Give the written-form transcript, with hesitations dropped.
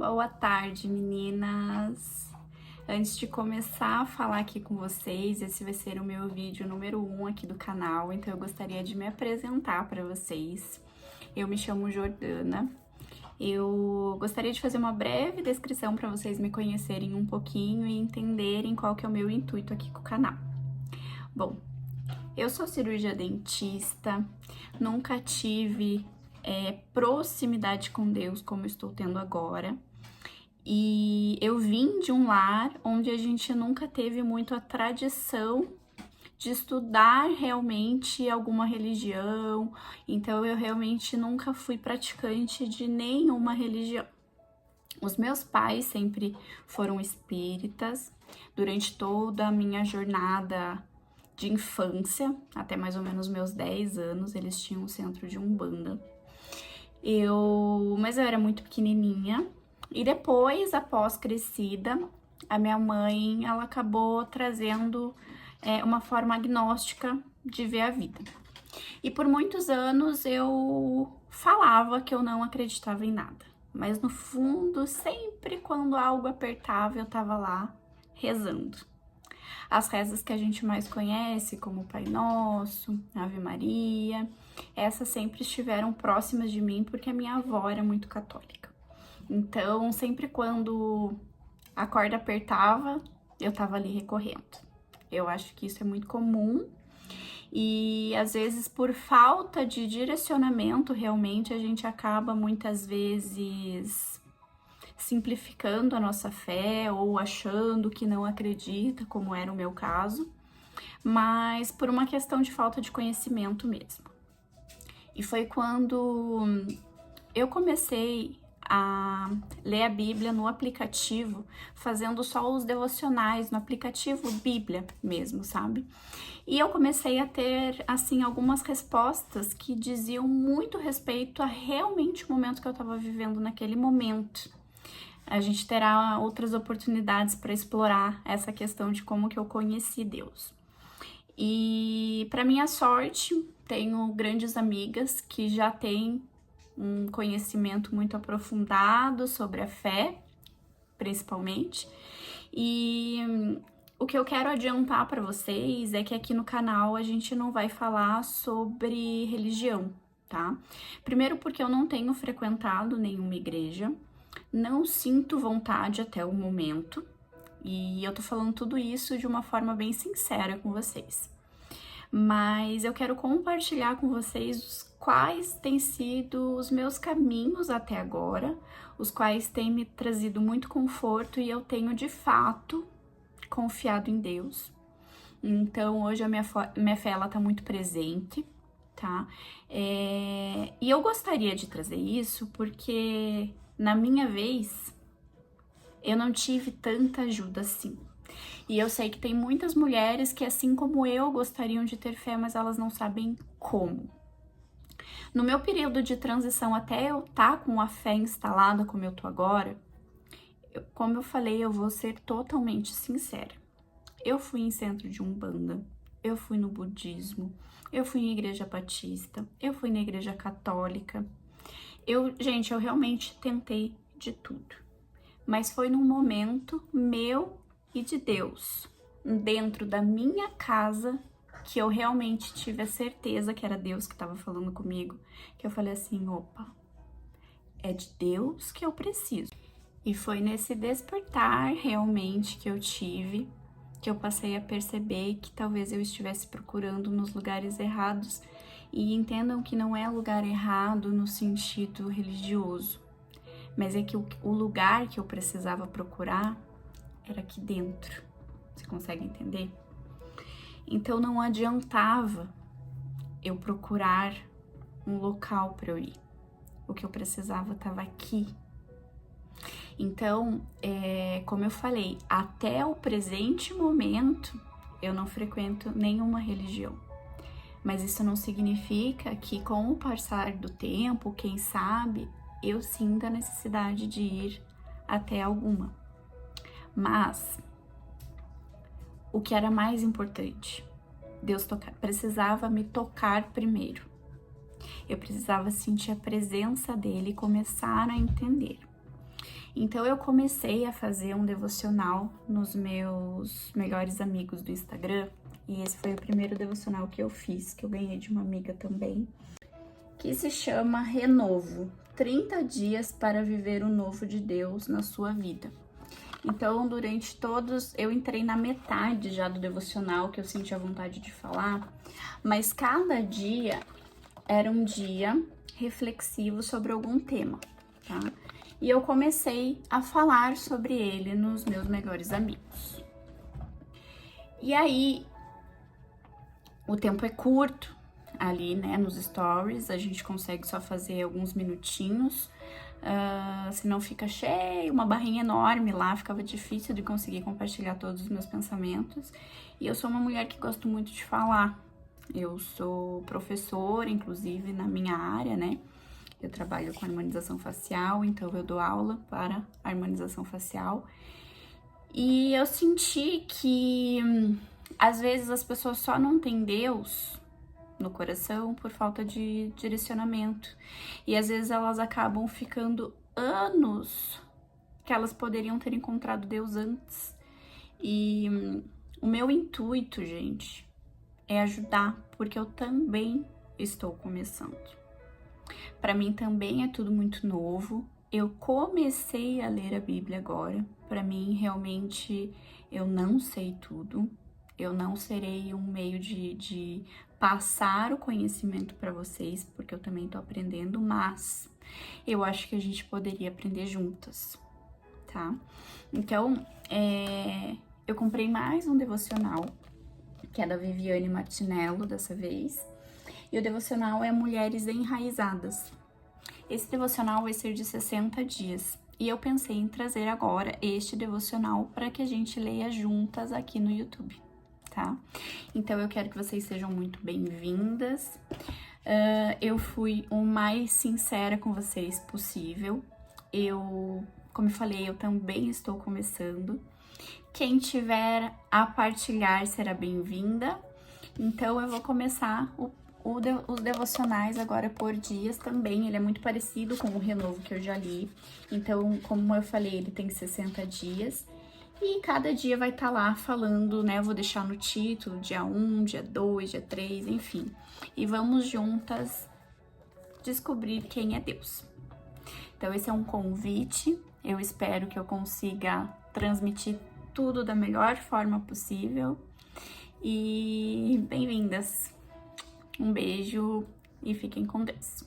Boa tarde, meninas! Antes de começar a falar aqui com vocês, esse vai ser o meu vídeo número 1 aqui do canal, então eu gostaria de me apresentar para vocês. Eu me chamo Jordana. Eu gostaria de fazer uma breve descrição para vocês me conhecerem um pouquinho e entenderem qual que é o meu intuito aqui com o canal. Bom, eu sou cirurgia dentista, nunca tive proximidade com Deus como estou tendo agora. E eu vim de um lar onde a gente nunca teve muito a tradição de estudar realmente alguma religião, então eu realmente nunca fui praticante de nenhuma religião. Os meus pais sempre foram espíritas durante toda a minha jornada de infância, até mais ou menos meus 10 anos, eles tinham um centro de Umbanda. Mas eu era muito pequenininha. E depois, após crescida, a minha mãe, ela acabou trazendo uma forma agnóstica de ver a vida. E por muitos anos eu falava que eu não acreditava em nada. Mas no fundo, sempre quando algo apertava, eu tava lá rezando. As rezas que a gente mais conhece, como o Pai Nosso, Ave Maria, essas sempre estiveram próximas de mim porque a minha avó era muito católica. Então, sempre quando a corda apertava, eu tava ali recorrendo. Eu acho que isso é muito comum e às vezes por falta de direcionamento, realmente a gente acaba muitas vezes simplificando a nossa fé ou achando que não acredita, como era o meu caso, mas por uma questão de falta de conhecimento mesmo. E foi quando eu comecei a ler a Bíblia no aplicativo, fazendo só os devocionais no aplicativo Bíblia mesmo, sabe? E eu comecei a ter, assim, algumas respostas que diziam muito respeito a realmente o momento que eu estava vivendo naquele momento. A gente terá outras oportunidades para explorar essa questão de como que eu conheci Deus. E, para minha sorte, tenho grandes amigas que já têm um conhecimento muito aprofundado sobre a fé, principalmente. E o que eu quero adiantar para vocês é que aqui no canal a gente não vai falar sobre religião, tá? Primeiro porque eu não tenho frequentado nenhuma igreja, não sinto vontade até o momento, e eu tô falando tudo isso de uma forma bem sincera com vocês. Mas eu quero compartilhar com vocês quais têm sido os meus caminhos até agora, os quais têm me trazido muito conforto e eu tenho de fato confiado em Deus. Então hoje a minha fé ela tá muito presente, tá? E eu gostaria de trazer isso porque na minha vez eu não tive tanta ajuda assim. E eu sei que tem muitas mulheres que, assim como eu, gostariam de ter fé, mas elas não sabem como. No meu período de transição, até eu estar com a fé instalada como eu tô agora, como eu falei, eu vou ser totalmente sincera. Eu fui em centro de Umbanda, eu fui no budismo, eu fui em igreja batista, eu fui na igreja católica. Gente, eu realmente tentei de tudo. Mas foi num momento meu e de Deus, dentro da minha casa, que eu realmente tive a certeza que era Deus que estava falando comigo, que eu falei assim, opa, é de Deus que eu preciso. E foi nesse despertar realmente que eu tive, que eu passei a perceber que talvez eu estivesse procurando nos lugares errados, e entendam que não é lugar errado no sentido religioso, mas é que o lugar que eu precisava procurar era aqui dentro. Você consegue entender? Então não adiantava eu procurar um local para eu ir. O que eu precisava estava aqui. Então, como eu falei, até o presente momento eu não frequento nenhuma religião. Mas isso não significa que com o passar do tempo, quem sabe, eu sinta a necessidade de ir até alguma. Mas o que era mais importante, Deus precisava me tocar primeiro. Eu precisava sentir a presença dele e começar a entender. Então eu comecei a fazer um devocional nos meus melhores amigos do Instagram, e esse foi o primeiro devocional que eu fiz, que eu ganhei de uma amiga também, que se chama Renovo, 30 dias para viver o novo de Deus na sua vida. Então, durante todos, eu entrei na metade já do devocional, que eu senti a vontade de falar, mas cada dia era um dia reflexivo sobre algum tema, tá? E eu comecei a falar sobre ele nos meus melhores amigos. E aí, o tempo é curto ali, né, nos stories, a gente consegue só fazer alguns minutinhos, senão fica cheio, uma barrinha enorme lá, ficava difícil de conseguir compartilhar todos os meus pensamentos. E eu sou uma mulher que gosto muito de falar. Eu sou professora, inclusive, na minha área, né? Eu trabalho com harmonização facial, então eu dou aula para harmonização facial. E eu senti que, às vezes, as pessoas só não têm Deus no coração por falta de direcionamento. E, às vezes, elas acabam ficando anos que elas poderiam ter encontrado Deus antes. E o meu intuito, gente, é ajudar, porque eu também estou começando. Para mim também é tudo muito novo. Eu comecei a ler a Bíblia agora. Para mim, realmente, eu não sei tudo. Eu não serei um meio de passar o conhecimento para vocês, porque eu também tô aprendendo, mas eu acho que a gente poderia aprender juntas, tá? Então, eu comprei mais um devocional, que é da Viviane Martinello, dessa vez. E o devocional é Mulheres Enraizadas. Esse devocional vai ser de 60 dias. E eu pensei em trazer agora este devocional para que a gente leia juntas aqui no YouTube, tá? Então, eu quero que vocês sejam muito bem-vindas. Eu fui o mais sincera com vocês possível. Como eu falei, eu também estou começando. Quem tiver a partilhar será bem-vinda. Então, eu vou começar os devocionais agora por dias também. Ele é muito parecido com o Renovo que eu já li. Então, como eu falei, ele tem 60 dias. E cada dia vai estar lá falando, né? Eu vou deixar no título, dia 1, dia 2, dia 3, enfim. E vamos juntas descobrir quem é Deus. Então, esse é um convite. Eu espero que eu consiga transmitir tudo da melhor forma possível. E bem-vindas! Um beijo e fiquem com Deus.